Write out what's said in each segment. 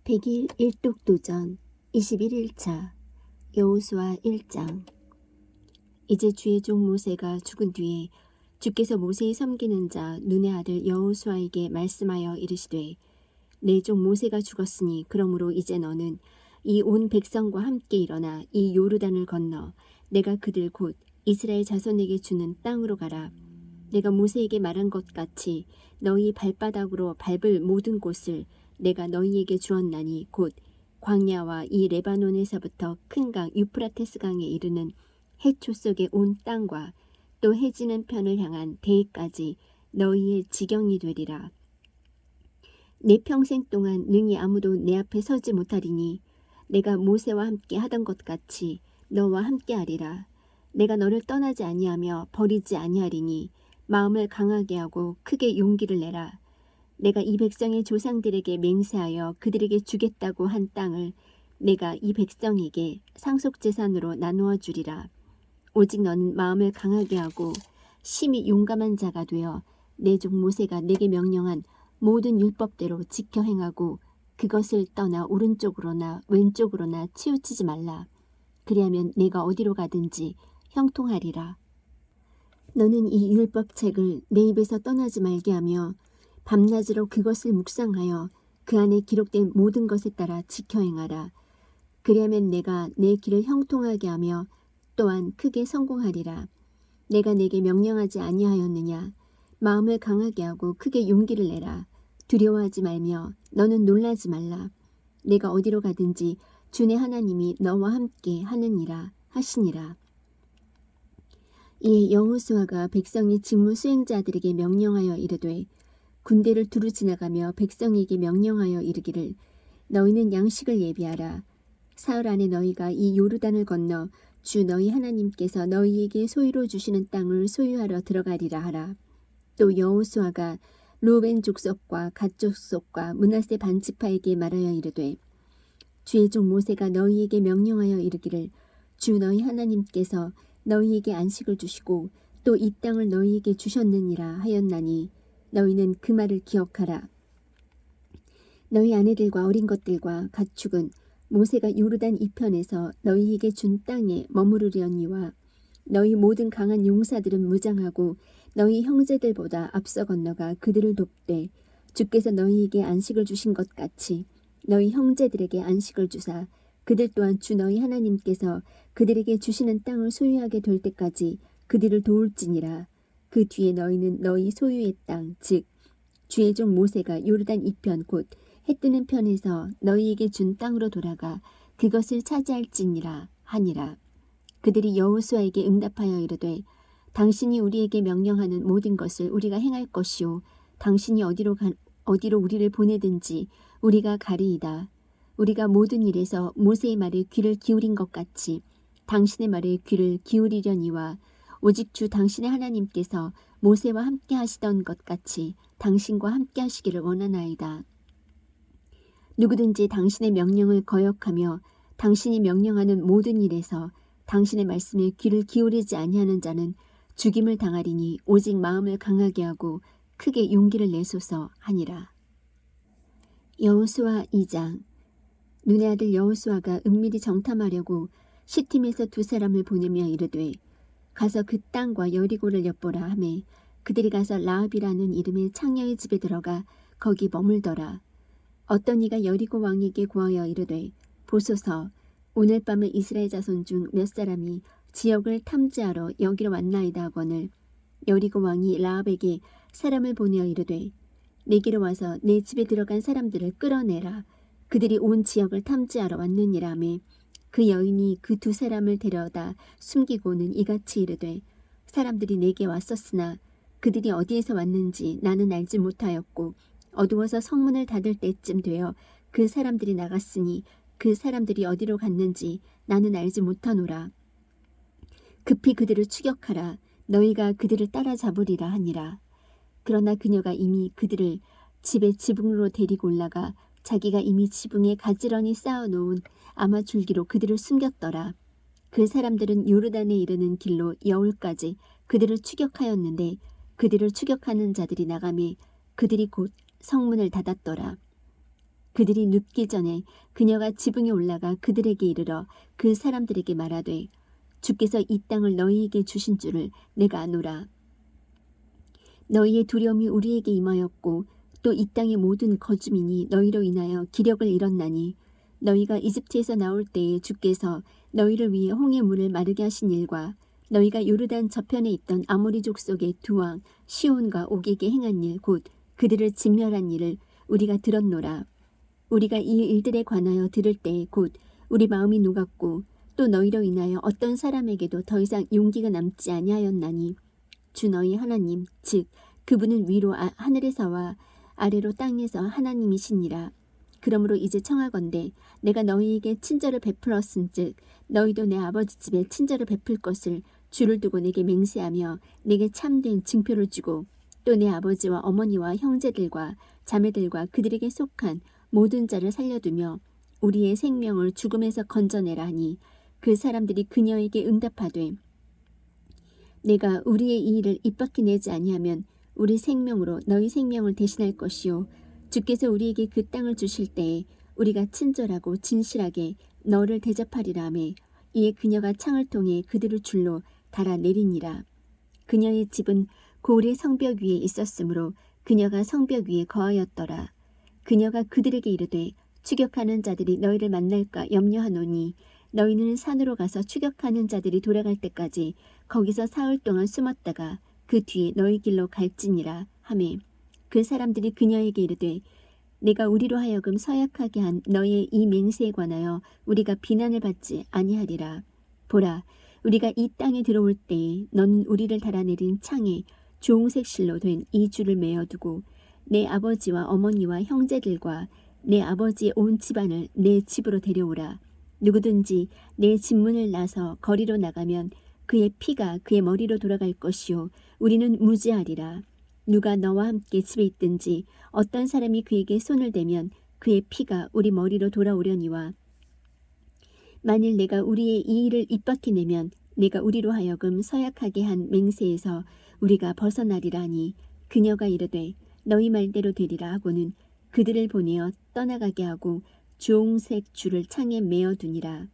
100일 일독도전 21일차 여호수아 1장. 이제 주의 종 모세가 죽은 뒤에 주께서 모세의 섬기는 자 눈의 아들 여호수아에게 말씀하여 이르시되, 내 종 모세가 죽었으니 그러므로 이제 너는 이 온 백성과 함께 일어나 이 요르단을 건너 내가 그들 곧 이스라엘 자손에게 주는 땅으로 가라. 내가 모세에게 말한 것 같이 너희 발바닥으로 밟을 모든 곳을 내가 너희에게 주었나니 곧 광야와 이 레바논에서부터 큰 강 유프라테스 강에 이르는 해초 속의 온 땅과 또 해지는 편을 향한 대까지 너희의 지경이 되리라. 내 평생 동안 능히 아무도 내 앞에 서지 못하리니 내가 모세와 함께 하던 것 같이 너와 함께 하리라. 내가 너를 떠나지 아니하며 버리지 아니하리니 마음을 강하게 하고 크게 용기를 내라. 내가 이 백성의 조상들에게 맹세하여 그들에게 주겠다고 한 땅을 내가 이 백성에게 상속재산으로 나누어 주리라. 오직 너는 마음을 강하게 하고 심히 용감한 자가 되어 내 종 모세가 내게 명령한 모든 율법대로 지켜 행하고 그것을 떠나 오른쪽으로나 왼쪽으로나 치우치지 말라. 그리하면 내가 어디로 가든지 형통하리라. 너는 이 율법책을 내 입에서 떠나지 말게 하며 밤낮으로 그것을 묵상하여 그 안에 기록된 모든 것에 따라 지켜 행하라. 그리하면 내가 내 길을 형통하게 하며 또한 크게 성공하리라. 내가 내게 명령하지 아니하였느냐? 마음을 강하게 하고 크게 용기를 내라. 두려워하지 말며 너는 놀라지 말라. 내가 어디로 가든지 주의 하나님이 너와 함께 하느니라 하시니라. 이에 여호수아가 백성의 직무 수행자들에게 명령하여 이르되, 군대를 두루 지나가며 백성에게 명령하여 이르기를, 너희는 양식을 예비하라. 사흘 안에 너희가 이 요르단을 건너 주 너희 하나님께서 너희에게 소유로 주시는 땅을 소유하러 들어가리라 하라. 또 여호수아가 르우벤 족속과 갓 족속과 므낫세 반지파에게 말하여 이르되, 주의 종 모세가 너희에게 명령하여 이르기를, 주 너희 하나님께서 너희에게 안식을 주시고 또 이 땅을 너희에게 주셨느니라 하였나니 너희는 그 말을 기억하라. 너희 아내들과 어린 것들과 가축은 모세가 요르단 이편에서 너희에게 준 땅에 머무르려니와 너희 모든 강한 용사들은 무장하고 너희 형제들보다 앞서 건너가 그들을 돕되 주께서 너희에게 안식을 주신 것 같이 너희 형제들에게 안식을 주사 그들 또한 주 너희 하나님께서 그들에게 주시는 땅을 소유하게 될 때까지 그들을 도울지니라. 그 뒤에 너희는 너희 소유의 땅, 즉 주의 종 모세가 요르단 이편 곧 해 뜨는 편에서 너희에게 준 땅으로 돌아가 그것을 차지할지니라 하니라. 그들이 여호수아에게 응답하여 이르되, 당신이 우리에게 명령하는 모든 것을 우리가 행할 것이요 당신이 어디로 우리를 보내든지 우리가 가리이다. 우리가 모든 일에서 모세의 말에 귀를 기울인 것 같이 당신의 말에 귀를 기울이려니와 오직 주 당신의 하나님께서 모세와 함께 하시던 것 같이 당신과 함께 하시기를 원하나이다. 누구든지 당신의 명령을 거역하며 당신이 명령하는 모든 일에서 당신의 말씀에 귀를 기울이지 아니하는 자는 죽임을 당하리니 오직 마음을 강하게 하고 크게 용기를 내소서 하니라. 여호수아 2장. 눈의 아들 여호수아가 은밀히 정탐하려고 시팀에서 두 사람을 보내며 이르되, 가서 그 땅과 여리고를 엿보라 하매 그들이 가서 라합이라는 이름의 창녀의 집에 들어가 거기 머물더라. 어떤 이가 여리고 왕에게 구하여 이르되, 보소서, 오늘 밤에 이스라엘 자손 중 몇 사람이 지역을 탐지하러 여기로 왔나이다 하거늘 여리고 왕이 라합에게 사람을 보내어 이르되, 내게로 와서 내 집에 들어간 사람들을 끌어내라. 그들이 온 지역을 탐지하러 왔느니라며 그 여인이 그 두 사람을 데려다 숨기고는 이같이 이르되, 사람들이 내게 왔었으나 그들이 어디에서 왔는지 나는 알지 못하였고 어두워서 성문을 닫을 때쯤 되어 그 사람들이 나갔으니 그 사람들이 어디로 갔는지 나는 알지 못하노라. 급히 그들을 추격하라. 너희가 그들을 따라잡으리라 하니라. 그러나 그녀가 이미 그들을 집의 지붕으로 데리고 올라가 자기가 이미 지붕에 가지런히 쌓아놓은 아마줄기로 그들을 숨겼더라. 그 사람들은 요르단에 이르는 길로 여울까지 그들을 추격하였는데 그들을 추격하는 자들이 나가매 그들이 곧 성문을 닫았더라. 그들이 눕기 전에 그녀가 지붕에 올라가 그들에게 이르러 그 사람들에게 말하되 주께서 이 땅을 너희에게 주신 줄을 내가 아노라. 너희의 두려움이 우리에게 임하였고 또 이 땅의 모든 거주민이 너희로 인하여 기력을 잃었나니 너희가 이집트에서 나올 때에 주께서 너희를 위해 홍해 물을 마르게 하신 일과 너희가 요르단 저편에 있던 아모리 족속의 두 왕 시온과 옥에게 행한 일 곧 그들을 진멸한 일을 우리가 들었노라. 우리가 이 일들에 관하여 들을 때에 곧 우리 마음이 녹았고 또 너희로 인하여 어떤 사람에게도 더 이상 용기가 남지 아니하였나니 주 너희 하나님 즉 그분은 위로 하늘에서와 아래로 땅에서 하나님이시니라. 그러므로 이제 청하건대 내가 너희에게 친절을 베풀었은즉 너희도 내 아버지 집에 친절을 베풀 것을 주를 두고 내게 맹세하며 내게 참된 징표를 주고 또 내 아버지와 어머니와 형제들과 자매들과 그들에게 속한 모든 자를 살려두며 우리의 생명을 죽음에서 건져내라 하니 그 사람들이 그녀에게 응답하되 내가 우리의 이 일을 입 밖에 내지 아니하면 우리 생명으로 너희 생명을 대신할 것이요 주께서 우리에게 그 땅을 주실 때에 우리가 친절하고 진실하게 너를 대접하리라 하매 이에 그녀가 창을 통해 그들을 줄로 달아내리니라. 그녀의 집은 고을의 성벽 위에 있었으므로 그녀가 성벽 위에 거하였더라. 그녀가 그들에게 이르되 추격하는 자들이 너희를 만날까 염려하노니 너희는 산으로 가서 추격하는 자들이 돌아갈 때까지 거기서 사흘 동안 숨었다가 그 뒤에 너희 길로 갈지니라 하매 그 사람들이 그녀에게 이르되 내가 우리로 하여금 서약하게 한 너의 이 맹세에 관하여 우리가 비난을 받지 아니하리라. 보라 우리가 이 땅에 들어올 때에 너는 우리를 달아내린 창에 주홍색 실로 된 이 줄을 메어두고 내 아버지와 어머니와 형제들과 내 아버지의 온 집안을 내 집으로 데려오라. 누구든지 내 집문을 나서 거리로 나가면 그의 피가 그의 머리로 돌아갈 것이요 우리는 무죄하리라. 누가 너와 함께 집에 있든지 어떤 사람이 그에게 손을 대면 그의 피가 우리 머리로 돌아오려니와 만일 내가 우리의 이 일을 입 밖에 내면 내가 우리로 하여금 서약하게 한 맹세에서 우리가 벗어나리라 하니 그녀가 이르되 너희 말대로 되리라 하고는 그들을 보내어 떠나가게 하고 주홍색 줄을 창에 메어두니라.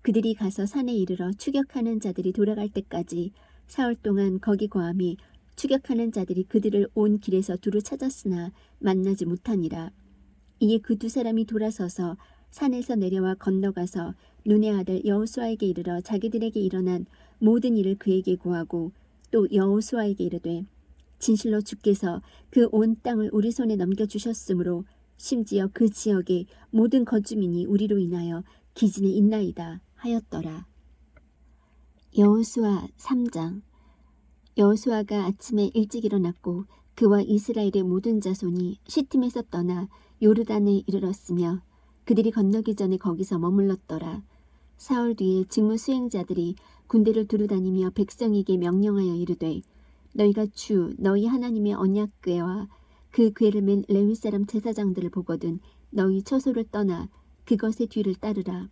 그들이 가서 산에 이르러 추격하는 자들이 돌아갈 때까지 사흘 동안 거기 거함이 추격하는 자들이 그들을 온 길에서 두루 찾았으나 만나지 못하니라. 이에 그 두 사람이 돌아서서 산에서 내려와 건너가서 눈의 아들 여호수아에게 이르러 자기들에게 일어난 모든 일을 그에게 고하고 또 여호수아에게 이르되 진실로 주께서 그 온 땅을 우리 손에 넘겨주셨으므로 심지어 그 지역의 모든 거주민이 우리로 인하여 기진에 있나이다 하였더라. 여호수아 3장. 여호수아가 아침에 일찍 일어났고 그와 이스라엘의 모든 자손이 시팀에서 떠나 요르단에 이르렀으며 그들이 건너기 전에 거기서 머물렀더라. 사흘 뒤에 직무 수행자들이 군대를 두루다니며 백성에게 명령하여 이르되 너희가 주 너희 하나님의 언약궤와 그 궤를 맨 레위 사람 제사장들을 보거든 너희 처소를 떠나 그것의 뒤를 따르라.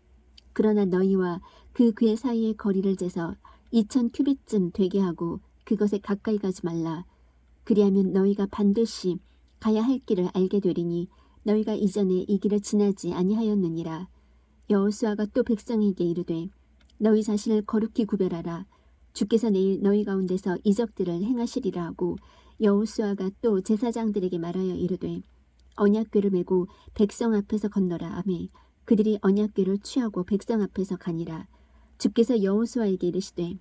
그러나 너희와 그 궤 사이의 거리를 재서 2000규빗쯤 되게 하고 그것에 가까이 가지 말라. 그리하면 너희가 반드시 가야 할 길을 알게 되리니 너희가 이전에 이 길을 지나지 아니하였느니라. 여호수아가 또 백성에게 이르되 너희 자신을 거룩히 구별하라. 주께서 내일 너희 가운데서 이적들을 행하시리라 하고 여호수아가 또 제사장들에게 말하여 이르되 언약궤를 메고 백성 앞에서 건너라 하매 그들이 언약궤를 취하고 백성 앞에서 가니라. 주께서 여호수아에게 이르시되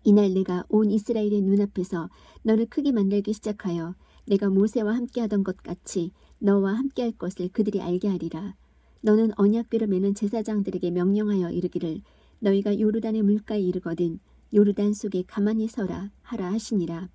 이날 내가 온 이스라엘의 눈앞에서 너를 크게 만들기 시작하여 내가 모세와 함께하던 것 같이 너와 함께할 것을 그들이 알게 하리라. 너는 언약궤를 메는 제사장들에게 명령하여 이르기를 너희가 요르단의 물가에 이르거든 요르단 속에 가만히 서라 하라 하시니라.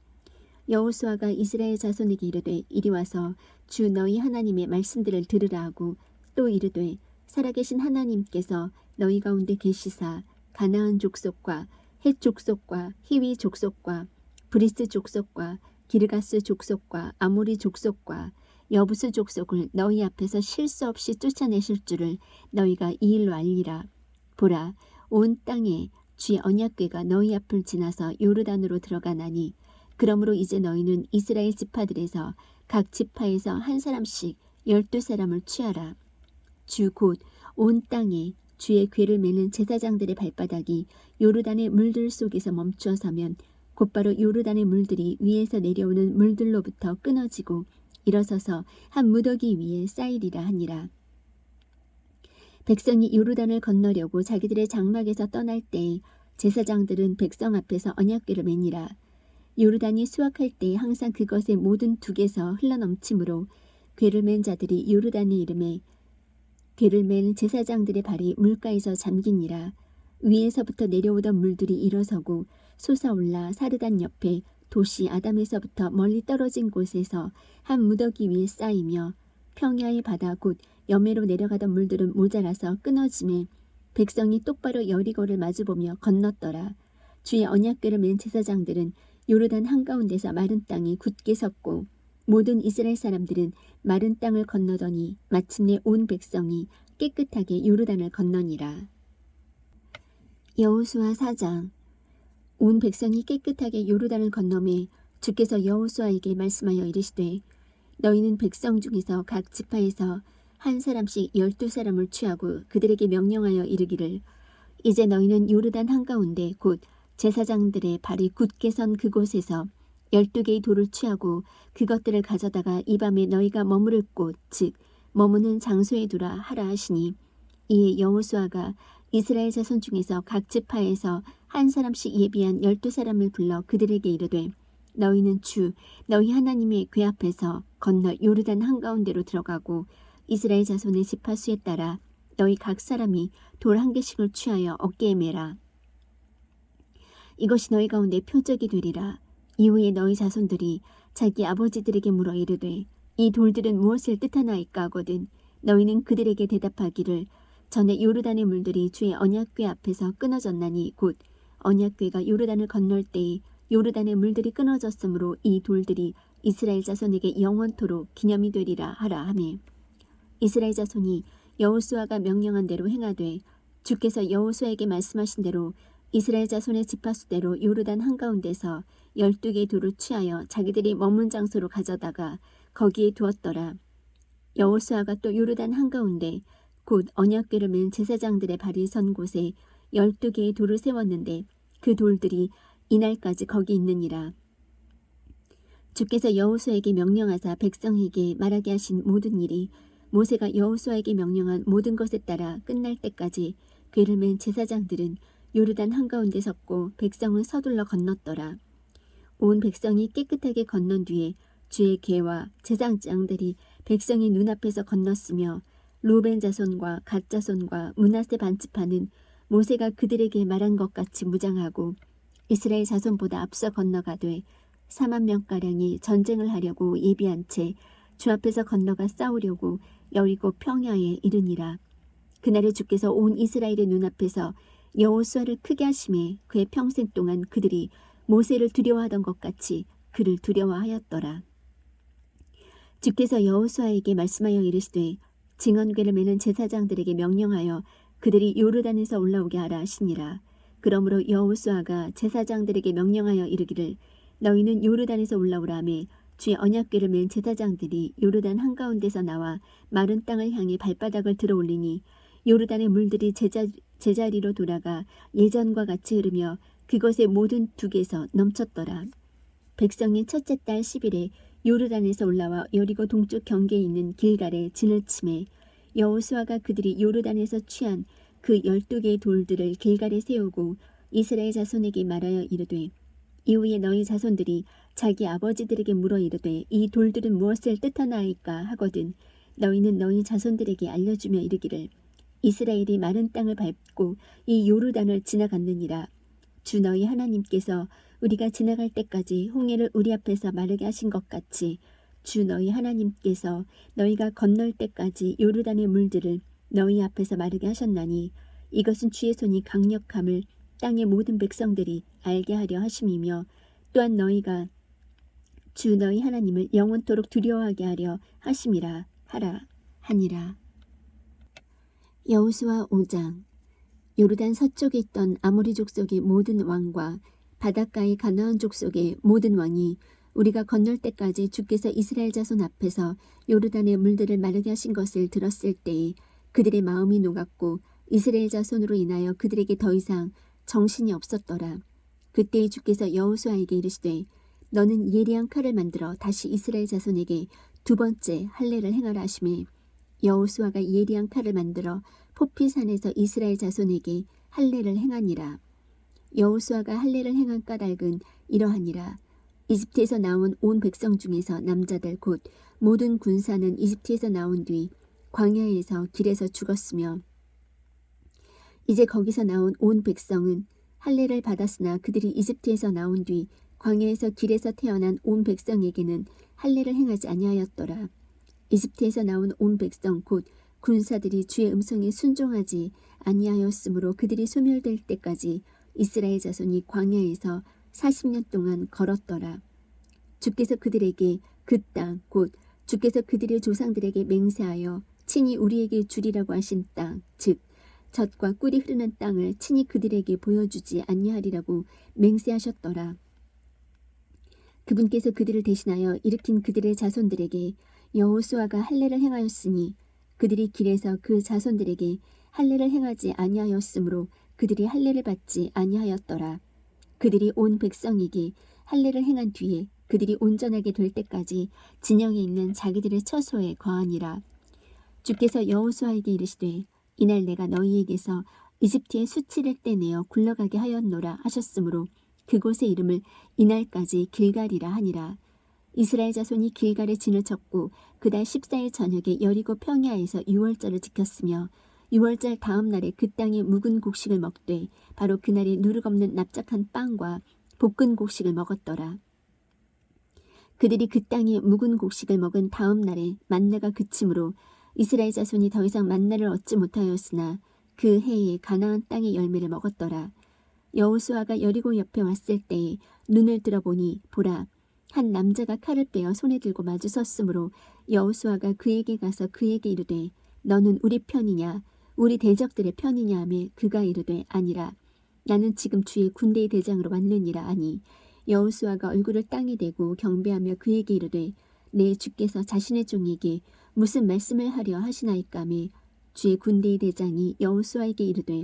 여호수아가 이스라엘 자손에게 이르되 이리 와서 주 너희 하나님의 말씀들을 들으라 하고 또 이르되 살아계신 하나님께서 너희 가운데 계시사 가나안 족속과 헷 족속과 히위 족속과 브리스 족속과 기르가스 족속과 아모리 족속과 여부스 족속을 너희 앞에서 실수 없이 쫓아내실 줄을 너희가 이 일로 알리라. 보라 온 땅에 주의 언약궤가 너희 앞을 지나서 요르단으로 들어가나니 그러므로 이제 너희는 이스라엘 지파들에서 각 지파에서 한 사람씩 12사람을 취하라. 주 곧 온 땅에 주의 궤를 매는 제사장들의 발바닥이 요르단의 물들 속에서 멈추어 서면 곧바로 요르단의 물들이 위에서 내려오는 물들로부터 끊어지고 일어서서 한 무더기 위에 쌓이리라 하니라. 백성이 요르단을 건너려고 자기들의 장막에서 떠날 때 제사장들은 백성 앞에서 언약궤를 매니라. 요르단이 수확할 때 항상 그것의 모든 둑에서 흘러넘치므로 궤를 맨 자들이 요르단의 이름에 궤를 맨 제사장들의 발이 물가에서 잠기니라. 위에서부터 내려오던 물들이 일어서고 솟아올라 사르단 옆에 도시 아담에서부터 멀리 떨어진 곳에서 한 무더기 위에 쌓이며 평야의 바다 곧 여매로 내려가던 물들은 모자라서 끊어짐에 백성이 똑바로 여리고를 마주보며 건넜더라. 주의 언약궤를 맨 제사장들은 요르단 한가운데서 마른 땅에 굳게 섰고 모든 이스라엘 사람들은 마른 땅을 건너더니 마침내 온 백성이 깨끗하게 요르단을 건너니라. 여호수아 4장. 온 백성이 깨끗하게 요르단을 건너매 주께서 여호수아에게 말씀하여 이르시되 너희는 백성 중에서 각 지파에서 한 사람씩 12사람을 취하고 그들에게 명령하여 이르기를 이제 너희는 요르단 한가운데 곧 제사장들의 발이 굳게 선 그곳에서 12개의 돌을 취하고 그것들을 가져다가 이 밤에 너희가 머무를 곳 즉 머무는 장소에 두라 하라 하시니 이에 여호수아가 이스라엘 자손 중에서 각 지파에서 한 사람씩 예비한 12사람을 불러 그들에게 이르되 너희는 주 너희 하나님의 궤 앞에서 건너 요르단 한가운데로 들어가고 이스라엘 자손의 지파 수에 따라 너희 각 사람이 돌 한 개씩을 취하여 어깨에 매라. 이것이 너희 가운데 표적이 되리라. 이후에 너희 자손들이 자기 아버지들에게 물어 이르되 이 돌들은 무엇을 뜻하나이까 하거든 너희는 그들에게 대답하기를 전에 요르단의 물들이 주의 언약궤 앞에서 끊어졌나니 곧 언약궤가 요르단을 건널 때에 요르단의 물들이 끊어졌으므로 이 돌들이 이스라엘 자손에게 영원토록 기념이 되리라 하라 하매 이스라엘 자손이 여호수아가 명령한 대로 행하되 주께서 여호수아에게 말씀하신 대로 이스라엘 자손의 지파수대로 요르단 한가운데서 12개의 돌을 취하여 자기들이 머문 장소로 가져다가 거기에 두었더라. 여호수아가 또 요르단 한가운데 곧 언약궤를 맨 제사장들의 발이 선 곳에 12개의 돌을 세웠는데 그 돌들이 이날까지 거기 있느니라. 주께서 여호수아에게 명령하사 백성에게 말하게 하신 모든 일이 모세가 여호수아에게 명령한 모든 것에 따라 끝날 때까지 궤를 맨 제사장들은 요르단 한가운데 섰고 백성은 서둘러 건넜더라. 온 백성이 깨끗하게 건넌 뒤에 주의 궤와 제사장들이 백성의 눈앞에서 건넜으며 루벤 자손과 갓 자손과 므낫세 반지파는 모세가 그들에게 말한 것 같이 무장하고 이스라엘 자손보다 앞서 건너가되 4만 명가량이 전쟁을 하려고 예비한 채 주 앞에서 건너가 싸우려고 여리고 평야에 이르니라. 그날에 주께서 온 이스라엘의 눈앞에서 여호수아를 크게 하심에 그의 평생 동안 그들이 모세를 두려워하던 것 같이 그를 두려워하였더라. 주께서 여호수아에게 말씀하여 이르시되 증언궤를 매는 제사장들에게 명령하여 그들이 요르단에서 올라오게 하라 하시니라. 그러므로 여호수아가 제사장들에게 명령하여 이르기를 너희는 요르단에서 올라오라 하매 주의 언약궤를 맨 제사장들이 요르단 한가운데서 나와 마른 땅을 향해 발바닥을 들어올리니 요르단의 물들이 제자리로 돌아가 예전과 같이 흐르며 그것의 모든 둑에서 넘쳤더라. 백성이 첫째 달 10일에 요르단에서 올라와 여리고 동쪽 경계에 있는 길갈에 진을 치매 여호수아가 그들이 요르단에서 취한 그 12개의 돌들을 길갈에 세우고 이스라엘 자손에게 말하여 이르되 이후에 너희 자손들이 자기 아버지들에게 물어 이르되 이 돌들은 무엇을 뜻하나이까 하거든 너희는 너희 자손들에게 알려주며 이르기를 이스라엘이 마른 땅을 밟고 이 요르단을 지나갔느니라. 주 너희 하나님께서 우리가 지나갈 때까지 홍해를 우리 앞에서 마르게 하신 것 같이 주 너희 하나님께서 너희가 건널 때까지 요르단의 물들을 너희 앞에서 마르게 하셨나니 이것은 주의 손이 강력함을 땅의 모든 백성들이 알게 하려 하심이며 또한 너희가 주 너희 하나님을 영원토록 두려워하게 하려 하심이라 하라 하니라. 여호수아 5장. 요르단 서쪽에 있던 아모리 족속의 모든 왕과 바닷가의 가나안 족속의 모든 왕이 우리가 건널 때까지 주께서 이스라엘 자손 앞에서 요르단의 물들을 마르게 하신 것을 들었을 때에 그들의 마음이 녹았고 이스라엘 자손으로 인하여 그들에게 더 이상 정신이 없었더라. 그때에 주께서 여호수아에게 이르시되 너는 예리한 칼을 만들어 다시 이스라엘 자손에게 두 번째 할례를 행하라 하시매 여호수아가 예리한 칼을 만들어 포피산에서 이스라엘 자손에게 할례를 행하니라. 여호수아가 할례를 행한 까닭은 이러하니라. 이집트에서 나온 온 백성 중에서 남자들 곧 모든 군사는 이집트에서 나온 뒤 광야에서 길에서 죽었으며 이제 거기서 나온 온 백성은 할례를 받았으나 그들이 이집트에서 나온 뒤 광야에서 길에서 태어난 온 백성에게는 할례를 행하지 아니하였더라. 이집트에서 나온 온 백성 곧 군사들이 주의 음성에 순종하지 아니하였으므로 그들이 소멸될 때까지 이스라엘 자손이 광야에서 40년 동안 걸었더라. 주께서 그들에게 그 땅 곧 주께서 그들의 조상들에게 맹세하여 친히 우리에게 주리라고 하신 땅 즉 젖과 꿀이 흐르는 땅을 친히 그들에게 보여주지 아니하리라고 맹세하셨더라. 그분께서 그들을 대신하여 일으킨 그들의 자손들에게 여호수아가 할례를 행하였으니 그들이 길에서 그 자손들에게 할례를 행하지 아니하였으므로 그들이 할례를 받지 아니하였더라. 그들이 온 백성에게 할례를 행한 뒤에 그들이 온전하게 될 때까지 진영에 있는 자기들의 처소에 거하니라. 주께서 여호수아에게 이르시되 이날 내가 너희에게서 이집트의 수치를 떼내어 굴러가게 하였노라 하셨으므로 그곳의 이름을 이날까지 길갈이라 하니라. 이스라엘 자손이 길갈에 진을 쳤고 그달 14일 저녁에 여리고 평야에서 유월절을 지켰으며 유월절 다음 날에 그 땅에 묵은 곡식을 먹되 바로 그날에 누룩 없는 납작한 빵과 볶은 곡식을 먹었더라. 그들이 그 땅에 묵은 곡식을 먹은 다음 날에 만나가 그치므로 이스라엘 자손이 더 이상 만나를 얻지 못하였으나 그 해에 가나안 땅의 열매를 먹었더라. 여호수아가 여리고 옆에 왔을 때에 눈을 들어보니 보라 한 남자가 칼을 빼어 손에 들고 마주 섰으므로 여호수아가 그에게 가서 그에게 이르되 너는 우리 편이냐 우리 대적들의 편이냐 하며 그가 이르되 아니라 나는 지금 주의 군대의 대장으로 왔느니라 하니 여호수아가 얼굴을 땅에 대고 경배하며 그에게 이르되 내 주께서 자신의 종에게 무슨 말씀을 하려 하시나이까며 주의 군대의 대장이 여호수아에게 이르되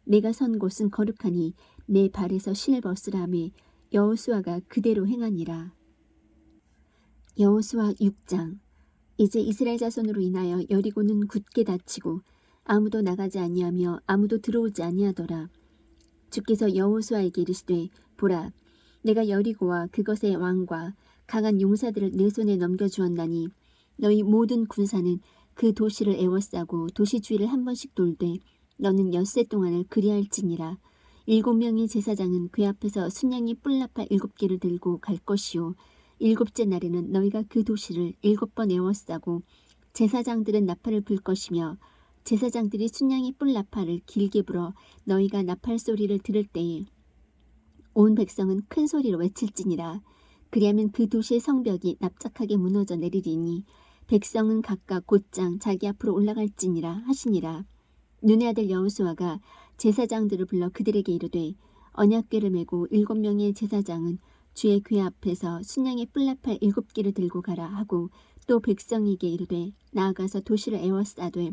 내가 선 곳은 거룩하니 내 발에서 신을 벗으라 하며 여호수아가 그대로 행하니라. 여호수아 6장. 이제 이스라엘 자손으로 인하여 여리고는 굳게 닫히고 아무도 나가지 아니하며 아무도 들어오지 아니하더라. 주께서 여호수아에게 이르시되 보라 내가 여리고와 그것의 왕과 강한 용사들을 내 손에 넘겨주었나니 너희 모든 군사는 그 도시를 에워싸고 도시 주위를 한 번씩 돌되 너는 엿새 동안을 그리할지니라. 7명의 제사장은 그 앞에서 순양이 뿔나팔 7개를 들고 갈 것이요 7째 날에는 너희가 그 도시를 7번 에워싸고 제사장들은 나팔을 불 것이며 제사장들이 순양이 뿔나팔을 길게 불어 너희가 나팔 소리를 들을 때에 온 백성은 큰 소리로 외칠지니라. 그리하면 그 도시의 성벽이 납작하게 무너져 내리리니 백성은 각각 곧장 자기 앞으로 올라갈지니라 하시니라. 눈의 아들 여호수아가 제사장들을 불러 그들에게 이르되 언약궤를 메고 7명의 제사장은 주의 궤 앞에서 순양의 뿔나팔 7개를 들고 가라 하고 또 백성에게 이르되 나아가서 도시를 에워싸되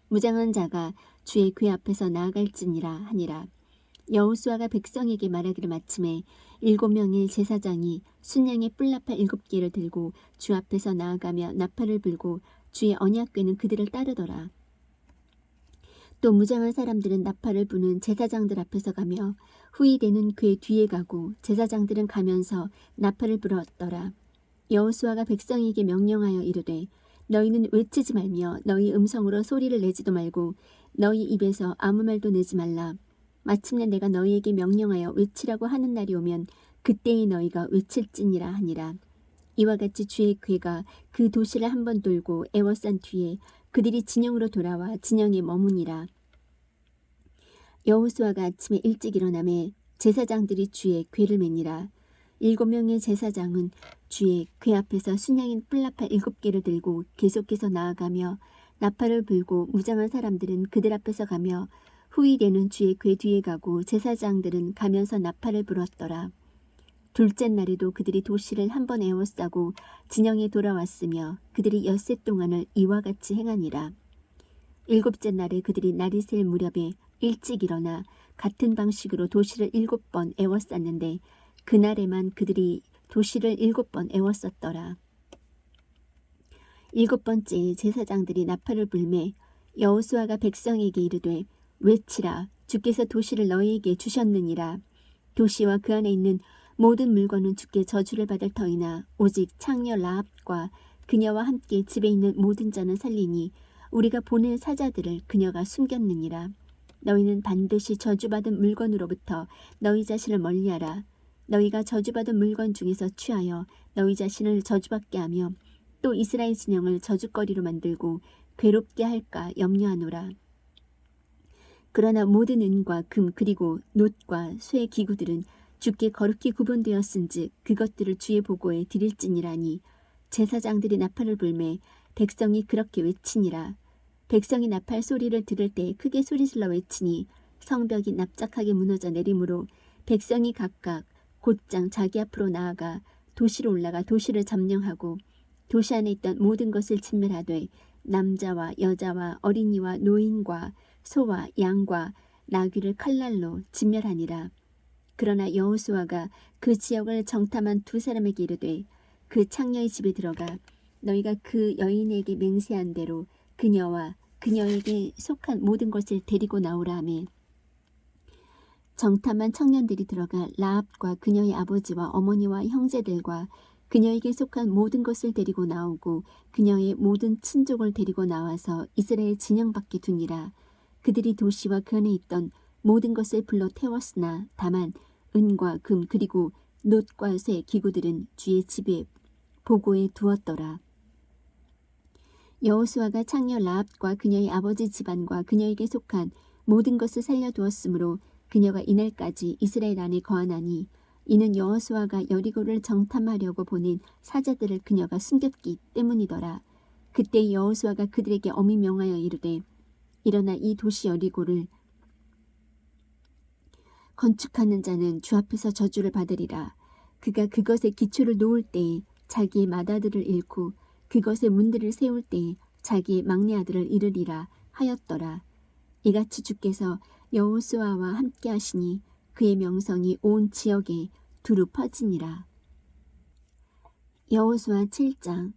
무장한 자가 주의 궤 앞에서 나아갈지니라 하니라. 여호수아가 백성에게 말하기를 마침에 7명의 제사장이 순양의 뿔나팔 7개를 들고 주 앞에서 나아가며 나팔을 불고 주의 언약궤는 그들을 따르더라. 또 무장한 사람들은 나팔을 부는 제사장들 앞에서 가며 후위대는 궤 뒤에 가고 제사장들은 가면서 나팔을 불었더라. 여호수아가 백성에게 명령하여 이르되 너희는 외치지 말며 너희 음성으로 소리를 내지도 말고 너희 입에서 아무 말도 내지 말라. 마침내 내가 너희에게 명령하여 외치라고 하는 날이 오면 그때에 너희가 외칠지니라 하니라. 이와 같이 주의 궤가 그 도시를 한번 돌고 에워싼 뒤에 그들이 진영으로 돌아와 진영에 머무니라. 여호수아가 아침에 일찍 일어나매 제사장들이 주의 궤를 매니라. 7명의 제사장은 주의 궤 앞에서 순양인 뿔나팔 7개를 들고 계속해서 나아가며 나팔을 불고 무장한 사람들은 그들 앞에서 가며 후위대는 주의 궤 뒤에 가고 제사장들은 가면서 나팔을 불었더라. 둘째 날에도 그들이 도시를 한 번 에워싸고 진영에 돌아왔으며 그들이 엿새 동안을 이와 같이 행하니라. 일곱째 날에 그들이 날이 셀 무렵에 일찍 일어나 같은 방식으로 도시를 7번 에워쌌는데 그날에만 그들이 도시를 7번 에워쌌더라. 7번째에 제사장들이 나팔을 불매 여호수아가 백성에게 이르되 외치라 주께서 도시를 너희에게 주셨느니라. 도시와 그 안에 있는 모든 물건은 주께 저주를 받을 터이나 오직 창녀 라합과 그녀와 함께 집에 있는 모든 자는 살리니 우리가 보낸 사자들을 그녀가 숨겼느니라. 너희는 반드시 저주받은 물건으로부터 너희 자신을 멀리하라. 너희가 저주받은 물건 중에서 취하여 너희 자신을 저주받게 하며 또 이스라엘 진영을 저주거리로 만들고 괴롭게 할까 염려하노라. 그러나 모든 은과 금 그리고 놋과 쇠 기구들은 주께 거룩히 구분되었은즉 그것들을 주의 보고에 드릴지니라니 제사장들이 나팔을 불매 백성이 그렇게 외치니라. 백성이 나팔 소리를 들을 때 크게 소리질러 외치니 성벽이 납작하게 무너져 내리므로 백성이 각각 곧장 자기 앞으로 나아가 도시로 올라가 도시를 점령하고 도시 안에 있던 모든 것을 진멸하되 남자와 여자와 어린이와 노인과 소와 양과 나귀를 칼날로 진멸하니라. 그러나 여호수아가 그 지역을 정탐한 두 사람에게 이르되 그 창녀의 집에 들어가 너희가 그 여인에게 맹세한 대로 그녀와 그녀에게 속한 모든 것을 데리고 나오라 하매 정탐한 청년들이 들어가 라합과 그녀의 아버지와 어머니와 형제들과 그녀에게 속한 모든 것을 데리고 나오고 그녀의 모든 친족을 데리고 나와서 이스라엘 진영 밖에 두니라. 그들이 도시와 그 안에 있던 모든 것을 불러 태웠으나 다만 은과 금 그리고 놋과 쇠 기구들은 주의 집에 보고에 두었더라. 여호수아가 창녀 라합과 그녀의 아버지 집안과 그녀에게 속한 모든 것을 살려두었으므로 그녀가 이날까지 이스라엘 안에 거하나니 이는 여호수아가 여리고를 정탐하려고 보낸 사자들을 그녀가 숨겼기 때문이더라. 그때 여호수아가 그들에게 엄히 명하여 이르되 일어나 이 도시 여리고를 건축하는 자는 주 앞에서 저주를 받으리라. 그가 그것의 기초를 놓을 때에 자기의 맏아들을 잃고 그것의 문들을 세울 때에 자기의 막내 아들을 잃으리라 하였더라. 이같이 주께서 여호수아와 함께 하시니 그의 명성이 온 지역에 두루 퍼지니라. 여호수아 7장.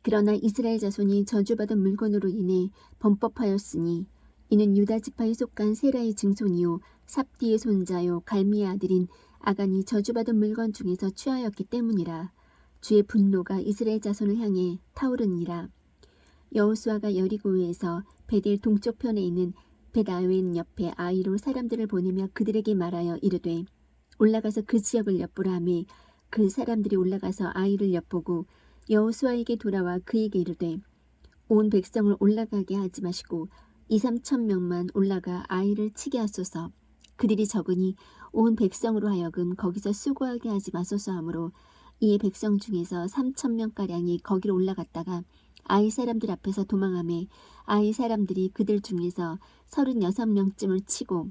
그러나 이스라엘 자손이 저주받은 물건으로 인해 범법하였으니 이는 유다 지파에 속한 세라의 증손이요 삽디의 손자요 갈미의 아들인 아간이 저주받은 물건 중에서 취하였기 때문이라. 주의 분노가 이스라엘 자손을 향해 타오르니라. 여호수아가 여리고에서 베델 동쪽편에 있는 벳아웬 옆에 아이로 사람들을 보내며 그들에게 말하여 이르되 올라가서 그 지역을 엿보라 하매 그 사람들이 올라가서 아이를 엿보고 여호수아에게 돌아와 그에게 이르되 온 백성을 올라가게 하지 마시고 2~3천 명만 올라가 아이를 치게 하소서. 그들이 적으니 온 백성으로 하여금 거기서 수고하게 하지 마소서 하므로 이에 백성 중에서 3,000명가량이 거기로 올라갔다가 아이 사람들 앞에서 도망하매 아이 사람들이 그들 중에서 36명쯤을 치고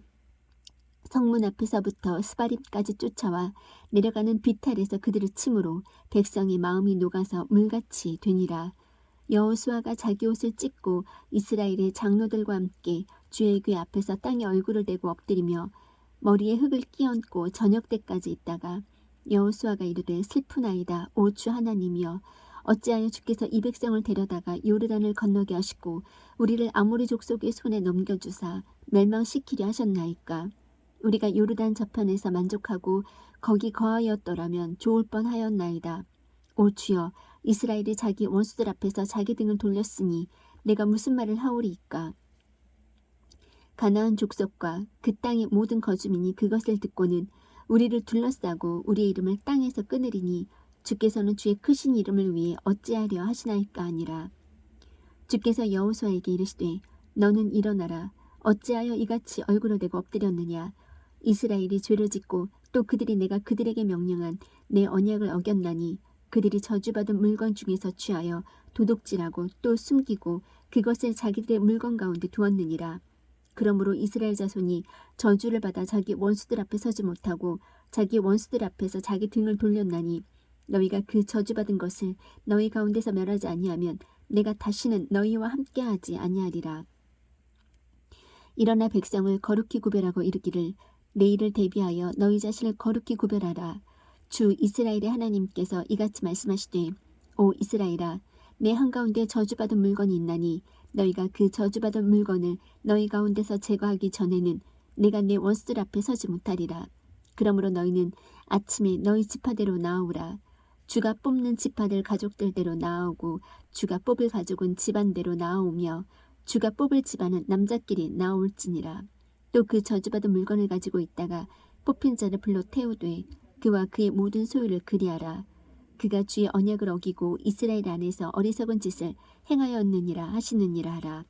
성문 앞에서부터 스바림까지 쫓아와 내려가는 비탈에서 그들을 치므로 백성의 마음이 녹아서 물같이 되니라. 여호수아가 자기 옷을 찢고 이스라엘의 장로들과 함께 주의 궤 앞에서 땅에 얼굴을 대고 엎드리며 머리에 흙을 끼얹고 저녁 때까지 있다가 여호수아가 이르되 슬프나이다 오 주 하나님이여 어찌하여 주께서 이 백성을 데려다가 요르단을 건너게 하시고 우리를 아모리 족속의 손에 넘겨주사 멸망시키려 하셨나이까. 우리가 요르단 저편에서 만족하고 거기 거하였더라면 좋을 뻔하였나이다. 오 주여 이스라엘이 자기 원수들 앞에서 자기 등을 돌렸으니 내가 무슨 말을 하오리이까. 가나안 족속과 그 땅의 모든 거주민이 그것을 듣고는 우리를 둘러싸고 우리의 이름을 땅에서 끊으리니 주께서는 주의 크신 이름을 위해 어찌하려 하시나이까 하니라. 주께서 여호수아에게 이르시되 너는 일어나라. 어찌하여 이같이 얼굴을 대고 엎드렸느냐. 이스라엘이 죄를 짓고 또 그들이 내가 그들에게 명령한 내 언약을 어겼나니 그들이 저주받은 물건 중에서 취하여 도둑질하고 또 숨기고 그것을 자기들의 물건 가운데 두었느니라. 그러므로 이스라엘 자손이 저주를 받아 자기 원수들 앞에 서지 못하고 자기 원수들 앞에서 자기 등을 돌렸나니 너희가 그 저주받은 것을 너희 가운데서 멸하지 아니하면 내가 다시는 너희와 함께하지 아니하리라. 일어나 백성을 거룩히 구별하고 이르기를 내일을 대비하여 너희 자신을 거룩히 구별하라. 주 이스라엘의 하나님께서 이같이 말씀하시되 오 이스라엘아 내 한가운데 저주받은 물건이 있나니 너희가 그 저주받은 물건을 너희 가운데서 제거하기 전에는 내가 내 원수들 앞에 서지 못하리라. 그러므로 너희는 아침에 너희 지파대로 나오라. 주가 뽑는 지파들 가족들대로 나오고 주가 뽑을 가족은 집안대로 나오며 주가 뽑을 집안은 남자끼리 나올지니라. 또 그 저주받은 물건을 가지고 있다가 뽑힌 자를 불러 태우되 그와 그의 모든 소유를 그리하라. 그가 주의 언약을 어기고 이스라엘 안에서 어리석은 짓을 행하였느니라 하시느니라 하라.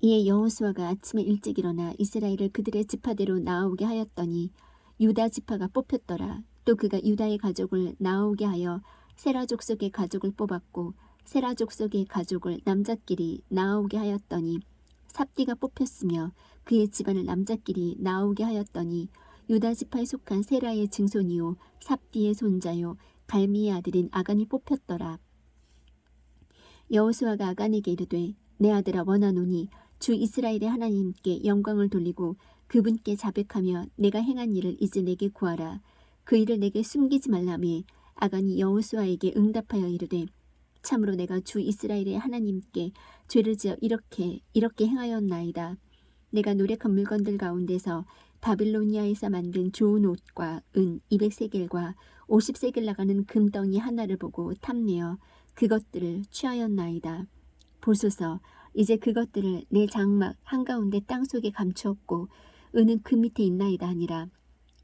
이에 여호수아가 아침에 일찍 일어나 이스라엘을 그들의 지파대로 나오게 하였더니 유다 지파가 뽑혔더라. 또 그가 유다의 가족을 나오게 하여 세라 족속의 가족을 뽑았고 세라 족속의 가족을 남자끼리 나오게 하였더니 삽디가 뽑혔으며 그의 집안을 남자끼리 나오게 하였더니 유다 지파에 속한 세라의 증손이요 삽디의 손자요 갈미의 아들인 아간이 뽑혔더라. 여호수아가 아간에게 이르되 내 아들아 원하노니 주 이스라엘의 하나님께 영광을 돌리고 그분께 자백하며 내가 행한 일을 이제 내게 구하라. 그 일을 내게 숨기지 말라며 아간이 여호수아에게 응답하여 이르되 참으로 내가 주 이스라엘의 하나님께 죄를 지어 이렇게 행하였나이다. 내가 노력한 물건들 가운데서 바빌로니아에서 만든 좋은 옷과 은 200세겔과 50세겔 나가는 금덩이 하나를 보고 탐내어 그것들을 취하였나이다. 보소서 이제 그것들을 내 장막 한가운데 땅속에 감추었고 은은 그 밑에 있나이다 하니라.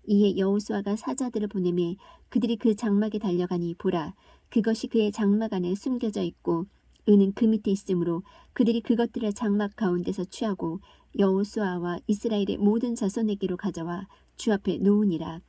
이에 여호수아가 사자들을 보내매 그들이 그 장막에 달려가니 보라 그것이 그의 장막 안에 숨겨져 있고 은은 그 밑에 있으므로 그들이 그것들을 장막 가운데서 취하고 여호수아와 이스라엘의 모든 자손에게로 가져와 주 앞에 놓으니라.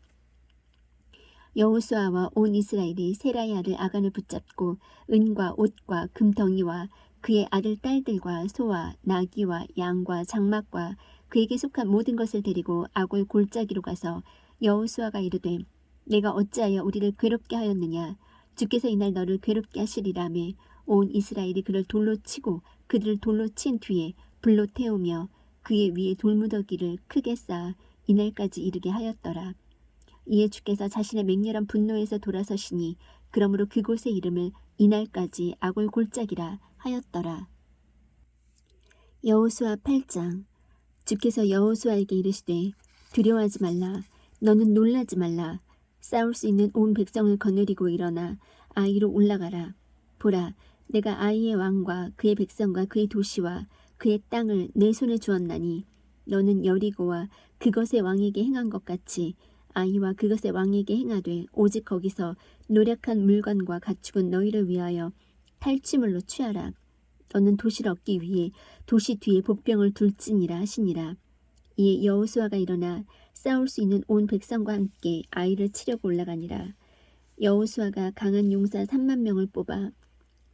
여호수아와 온 이스라엘이 세라의 아들 아간을 붙잡고 은과 옷과 금덩이와 그의 아들 딸들과 소와 나귀와 양과 장막과 그에게 속한 모든 것을 데리고 아골 골짜기로 가서 여호수아가 이르되 내가 어찌하여 우리를 괴롭게 하였느냐 주께서 이날 너를 괴롭게 하시리라며 온 이스라엘이 그를 돌로 치고 그들을 돌로 친 뒤에 불로 태우며 그의 위에 돌무더기를 크게 쌓아 이날까지 이르게 하였더라. 이에 주께서 자신의 맹렬한 분노에서 돌아서시니 그러므로 그곳의 이름을 이날까지 아골 골짜기라 하였더라. 여호수아 8장. 주께서 여호수아에게 이르시되 두려워하지 말라. 너는 놀라지 말라. 싸울 수 있는 온 백성을 거느리고 일어나 아이로 올라가라. 보라 내가 아이의 왕과 그의 백성과 그의 도시와 그의 땅을 내 손에 주었나니 너는 여리고와 그것의 왕에게 행한 것 같이 아이와 그것의 왕에게 행하되 오직 거기서 노력한 물건과 가축은 너희를 위하여 탈취물로 취하라. 너는 도시를 얻기 위해 도시 뒤에 복병을 둘지니라 하시니라. 이에 여호수아가 일어나 싸울 수 있는 온 백성과 함께 아이를 치려고 올라가니라. 여호수아가 강한 용사 3만 명을 뽑아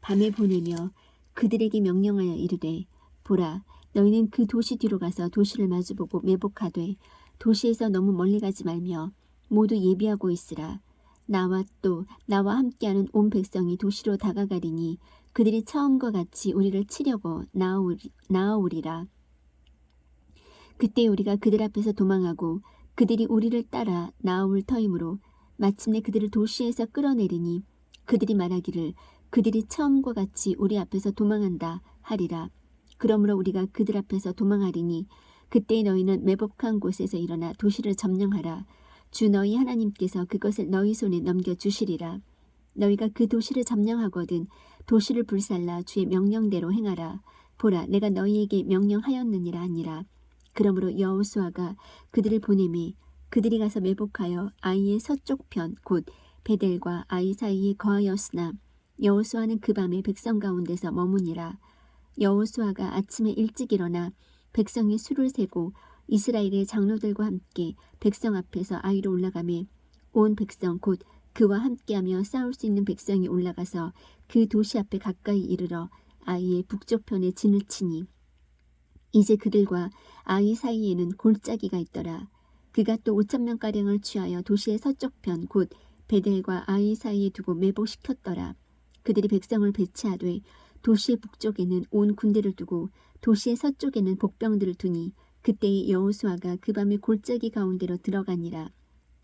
밤에 보내며 그들에게 명령하여 이르되 보라 너희는 그 도시 뒤로 가서 도시를 마주보고 매복하되 도시에서 너무 멀리 가지 말며 모두 예비하고 있으라. 나와 함께하는 온 백성이 도시로 다가가리니 그들이 처음과 같이 우리를 치려고 나아오리라. 그때 우리가 그들 앞에서 도망하고 그들이 우리를 따라 나아올 터이므로 마침내 그들을 도시에서 끌어내리니 그들이 말하기를 그들이 처음과 같이 우리 앞에서 도망한다 하리라. 그러므로 우리가 그들 앞에서 도망하리니 그때 너희는 매복한 곳에서 일어나 도시를 점령하라. 주 너희 하나님께서 그것을 너희 손에 넘겨주시리라. 너희가 그 도시를 점령하거든 도시를 불살라 주의 명령대로 행하라. 보라 내가 너희에게 명령하였느니라 하니라. 그러므로 여호수아가 그들을 보내매 그들이 가서 매복하여 아이의 서쪽 편 곧 베델과 아이 사이에 거하였으나 여호수아는 그 밤에 백성 가운데서 머무니라. 여호수아가 아침에 일찍 일어나 백성의 수를 세고 이스라엘의 장로들과 함께 백성 앞에서 아이로 올라가매 온 백성 곧 그와 함께하며 싸울 수 있는 백성이 올라가서 그 도시 앞에 가까이 이르러 아이의 북쪽편에 진을 치니 이제 그들과 아이 사이에는 골짜기가 있더라. 그가 또 5,000명가량을 취하여 도시의 서쪽편 곧 베델과 아이 사이에 두고 매복시켰더라. 그들이 백성을 배치하되 도시의 북쪽에는 온 군대를 두고 도시의 서쪽에는 복병들을 두니 그때의 여호수아가 그 밤에 골짜기 가운데로 들어가니라.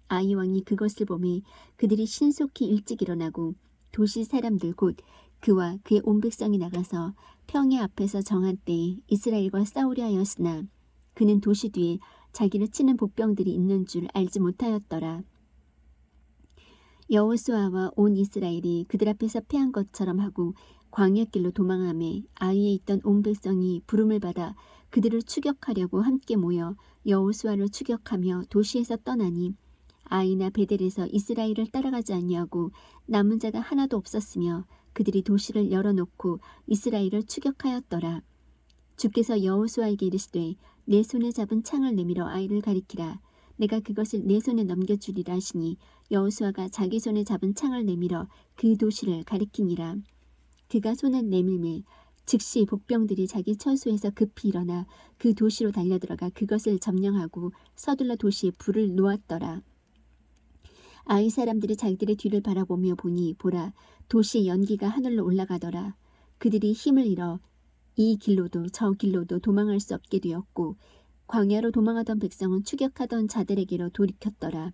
아이 왕이 그것을 보매 그들이 신속히 일찍 일어나고 도시 사람들 곧 그와 그의 온 백성이 나가서 평야 앞에서 정한 때에 이스라엘과 싸우려 하였으나 그는 도시 뒤에 자기를 치는 복병들이 있는 줄 알지 못하였더라. 여호수아와 온 이스라엘이 그들 앞에서 패한 것처럼 하고 광야길로 도망하매 아이에 있던 온 백성이 부름을 받아 그들을 추격하려고 함께 모여 여호수아를 추격하며 도시에서 떠나니 아이나 베델에서 이스라엘을 따라가지 아니하고 남은 자가 하나도 없었으며 그들이 도시를 열어놓고 이스라엘을 추격하였더라. 주께서 여호수아에게 이르시되 내 손에 잡은 창을 내밀어 아이를 가리키라. 내가 그것을 내 손에 넘겨주리라 하시니 여호수아가 자기 손에 잡은 창을 내밀어 그 도시를 가리키니라. 그가 손을 내밀매 즉시 복병들이 자기 처소에서 급히 일어나 그 도시로 달려들어가 그것을 점령하고 서둘러 도시에 불을 놓았더라. 아이 사람들이 자기들의 뒤를 바라보며 보니 보라 도시의 연기가 하늘로 올라가더라. 그들이 힘을 잃어 이 길로도 저 길로도 도망할 수 없게 되었고 광야로 도망하던 백성은 추격하던 자들에게로 돌이켰더라.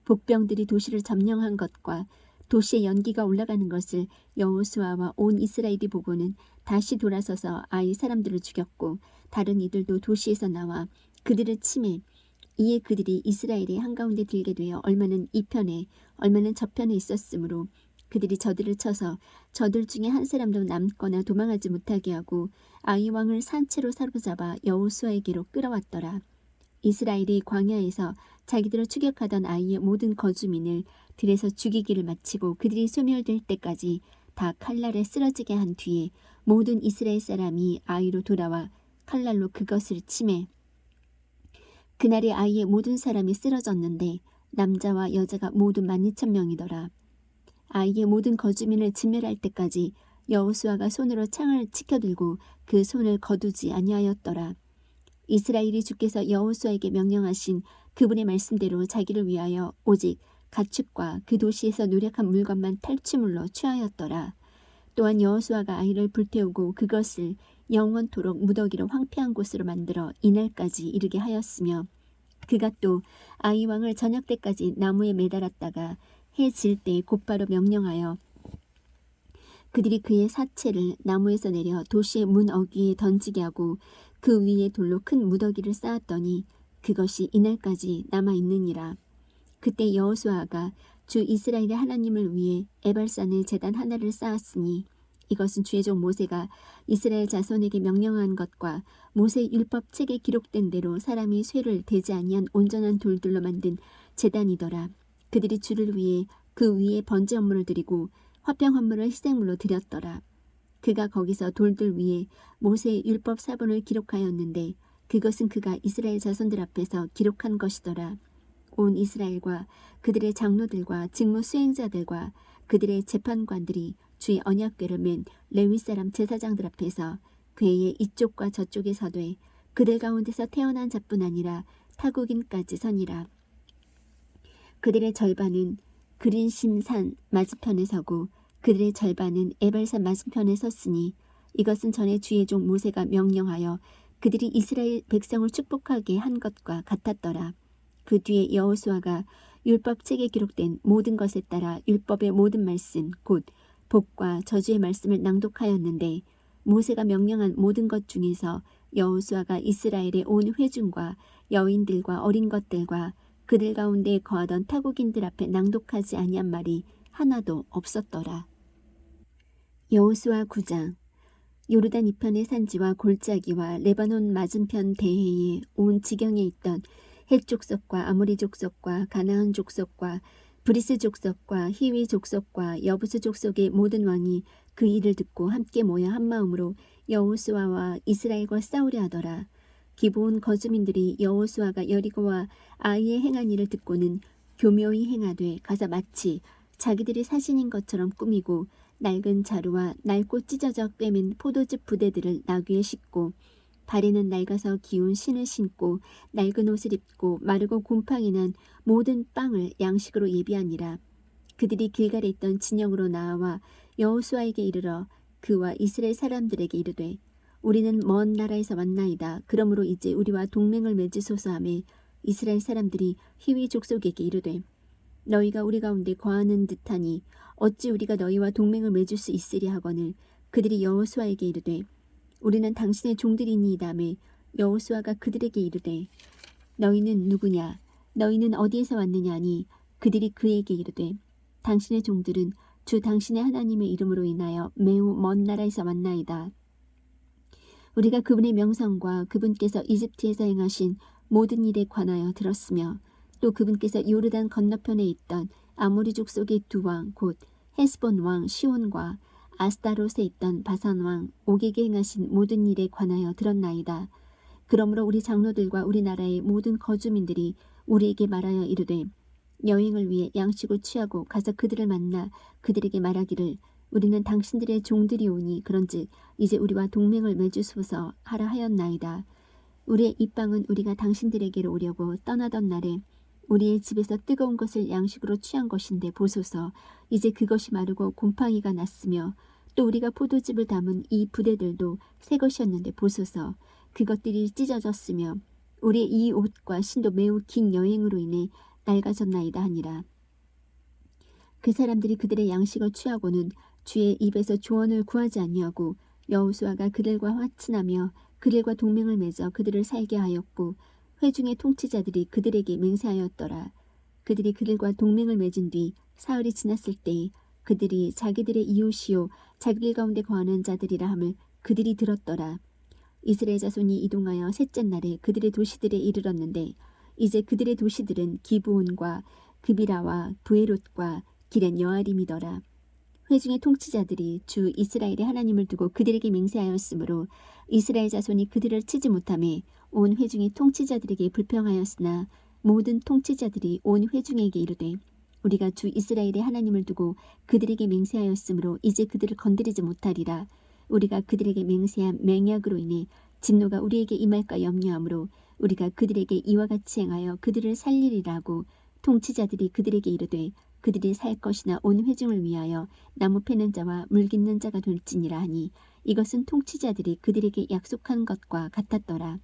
복병들이 도시를 점령한 것과 도시의 연기가 올라가는 것을 여호수아와 온 이스라엘이 보고는 다시 돌아서서 아이 사람들을 죽였고 다른 이들도 도시에서 나와 그들을 치매 이에 그들이 이스라엘의 한가운데 들게 되어 얼마는 이 편에 얼마는 저 편에 있었으므로 그들이 저들을 쳐서 저들 중에 한 사람도 남거나 도망하지 못하게 하고 아이 왕을 산채로 사로잡아 여호수아에게로 끌어왔더라. 이스라엘이 광야에서 자기들을 추격하던 아이의 모든 거주민을 들에서 죽이기를 마치고 그들이 소멸될 때까지 다 칼날에 쓰러지게 한 뒤에 모든 이스라엘 사람이 아이로 돌아와 칼날로 그것을 치매 그날에 아이의 모든 사람이 쓰러졌는데 남자와 여자가 모두 12,000명이더라. 아이의 모든 거주민을 진멸할 때까지 여호수아가 손으로 창을 치켜들고 그 손을 거두지 아니하였더라. 이스라엘이 주께서 여호수아에게 명령하신 그분의 말씀대로 자기를 위하여 오직 가축과 그 도시에서 노력한 물건만 탈취물로 취하였더라. 또한 여호수아가 아이를 불태우고 그것을 영원토록 무더기로 황폐한 곳으로 만들어 이날까지 이르게 하였으며 그가 또 아이 왕을 저녁 때까지 나무에 매달았다가 해 질 때 곧바로 명령하여 그들이 그의 사체를 나무에서 내려 도시의 문 어귀에 던지게 하고 그 위에 돌로 큰 무더기를 쌓았더니 그것이 이날까지 남아있느니라. 그때 여호수아가 주 이스라엘의 하나님을 위해 에발산에 제단 하나를 쌓았으니 이것은 주의 종 모세가 이스라엘 자손에게 명령한 것과 모세 율법 책에 기록된 대로 사람이 쇠를 대지 아니한 온전한 돌들로 만든 제단이더라. 그들이 주를 위해 그 위에 번제 헌물을 드리고 화평 헌물을 희생물로 드렸더라. 그가 거기서 돌들 위에 모세의 율법 사본을 기록하였는데 그것은 그가 이스라엘 자손들 앞에서 기록한 것이더라. 온 이스라엘과 그들의 장로들과 직무 수행자들과 그들의 재판관들이 주의 언약궤를 맨 레위 사람 제사장들 앞에서 궤의 이쪽과 저쪽에 서되 그들 가운데서 태어난 자뿐 아니라 타국인까지 서니라. 그들의 절반은 그린심산 맞은편에 서고 그들의 절반은 에발산 맞은편에 섰으니 이것은 전에 주의 종 모세가 명령하여 그들이 이스라엘 백성을 축복하게 한 것과 같았더라. 그 뒤에 여호수아가 율법책에 기록된 모든 것에 따라 율법의 모든 말씀 곧 복과 저주의 말씀을 낭독하였는데 모세가 명령한 모든 것 중에서 여호수아가 이스라엘의 온 회중과 여인들과 어린 것들과 그들 가운데 거하던 타국인들 앞에 낭독하지 아니한 말이 하나도 없었더라. 여호수아 9장. 요르단 이편의 산지와 골짜기와 레바논 맞은편 대해에 온 지경에 있던 헷 족속과 아모리 족속과 가나안 족속과 브리스 족속과 히위 족속과 여부스 족속의 모든 왕이 그 일을 듣고 함께 모여 한마음으로 여호수아와 이스라엘과 싸우려 하더라. 기브온 거주민들이 여호수아가 여리고와 아이의 행한 일을 듣고는 교묘히 행하되 가서 마치 자기들이 사신인 것처럼 꾸미고 낡은 자루와 낡고 찢어져 꿰맨 포도즙 부대들을 나귀에 싣고 발에는 낡아서 기운 신을 신고 낡은 옷을 입고 마르고 곰팡이 난 모든 빵을 양식으로 예비하니라. 그들이 길갈에 있던 진영으로 나와 여호수아에게 이르러 그와 이스라엘 사람들에게 이르되 우리는 먼 나라에서 왔나이다. 그러므로 이제 우리와 동맹을 맺으소서 하매 이스라엘 사람들이 히위 족속에게 이르되 너희가 우리 가운데 거하는 듯하니 어찌 우리가 너희와 동맹을 맺을 수 있으리 하거늘 그들이 여호수아에게 이르되 우리는 당신의 종들이니이다매 여호수아가 그들에게 이르되 너희는 누구냐 너희는 어디에서 왔느냐 하니 그들이 그에게 이르되 당신의 종들은 주 당신의 하나님의 이름으로 인하여 매우 먼 나라에서 왔나이다. 우리가 그분의 명성과 그분께서 이집트에서 행하신 모든 일에 관하여 들었으며 또 그분께서 요르단 건너편에 있던 아모리 족속의 두 왕 곧 헤스본 왕 시온과 아스타롯에 있던 바산 왕 옥에게 행하신 모든 일에 관하여 들었나이다. 그러므로 우리 장로들과 우리나라의 모든 거주민들이 우리에게 말하여 이르되 여행을 위해 양식을 취하고 가서 그들을 만나 그들에게 말하기를 우리는 당신들의 종들이오니 그런즉 이제 우리와 동맹을 맺으소서 하라 하였나이다. 우리의 입방은 우리가 당신들에게로 오려고 떠나던 날에 우리의 집에서 뜨거운 것을 양식으로 취한 것인데 보소서 이제 그것이 마르고 곰팡이가 났으며 또 우리가 포도즙을 담은 이 부대들도 새 것이었는데 보소서 그것들이 찢어졌으며 우리의 이 옷과 신도 매우 긴 여행으로 인해 낡아졌나이다 하니라. 그 사람들이 그들의 양식을 취하고는 주의 입에서 조언을 구하지 아니하고 여호수아가 그들과 화친하며 그들과 동맹을 맺어 그들을 살게 하였고 회중의 통치자들이 그들에게 맹세하였더라. 그들이 그들과 동맹을 맺은 뒤 사흘이 지났을 때 그들이 자기들의 이웃이요 자기들 가운데 거하는 자들이라 함을 그들이 들었더라. 이스라엘 자손이 이동하여 셋째 날에 그들의 도시들에 이르렀는데 이제 그들의 도시들은 기브온과 그비라와 부에롯과 기럇 여아림이더라. 회중의 통치자들이 주 이스라엘의 하나님을 두고 그들에게 맹세하였으므로 이스라엘 자손이 그들을 치지 못하매 온 회중이 통치자들에게 불평하였으나 모든 통치자들이 온 회중에게 이르되 우리가 주 이스라엘의 하나님을 두고 그들에게 맹세하였으므로 이제 그들을 건드리지 못하리라. 우리가 그들에게 맹세한 맹약으로 인해 진노가 우리에게 임할까 염려하므로 우리가 그들에게 이와 같이 행하여 그들을 살리리라고 통치자들이 그들에게 이르되 그들이 살 것이나 온 회중을 위하여 나무 패는 자와 물 깃는 자가 될지니라 하니 이것은 통치자들이 그들에게 약속한 것과 같았더라.